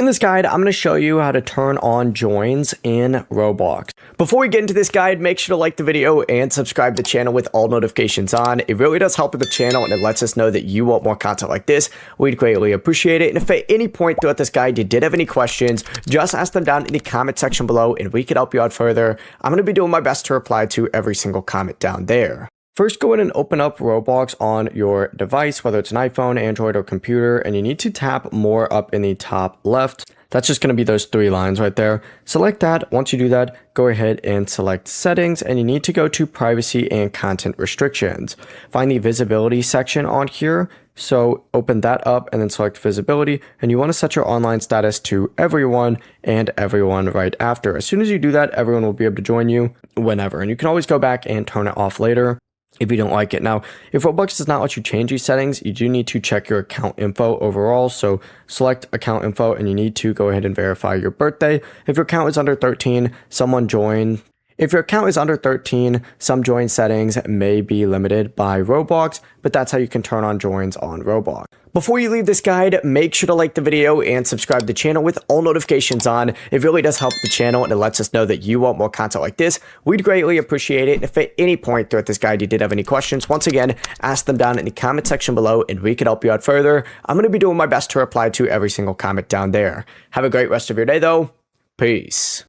In this guide, I'm going to show you how to turn on joins in Roblox. Before we get into this guide, make sure to like the video and subscribe to the channel with all notifications on. It really does help with the channel and it lets us know that you want more content like this. We'd greatly appreciate it. And if at any point throughout this guide you did have any questions, just ask them down in the comment section below and we could help you out further. I'm going to be doing my best to reply to every single comment down there. First, go ahead and open up Roblox on your device, whether it's an iPhone, Android, or computer, and you need to tap more up in the top left. That's just going to be those three lines right there. Select that. Once you do that, go ahead and select settings, and you need to go to privacy and content restrictions. Find the visibility section on here. So open that up and then select visibility, and you want to set your online status to everyone and everyone right after. As soon as you do that, everyone will be able to join you whenever, and you can always go back and turn it off later if you don't like it. Now, if Roblox does not let you change these settings, you do need to check your account info overall. So select account info and you need to go ahead and verify your birthday. If your account is under 13, someone join. If your account is under 13, some join settings may be limited by Roblox, but that's how you can turn on joins on Roblox. Before you leave this guide, make sure to like the video and subscribe to the channel with all notifications on. It really does help the channel and it lets us know that you want more content like this. We'd greatly appreciate it. If at any point throughout this guide you did have any questions, once again, ask them down in the comment section below and we could help you out further. I'm going to be doing my best to reply to every single comment down there. Have a great rest of your day though. Peace.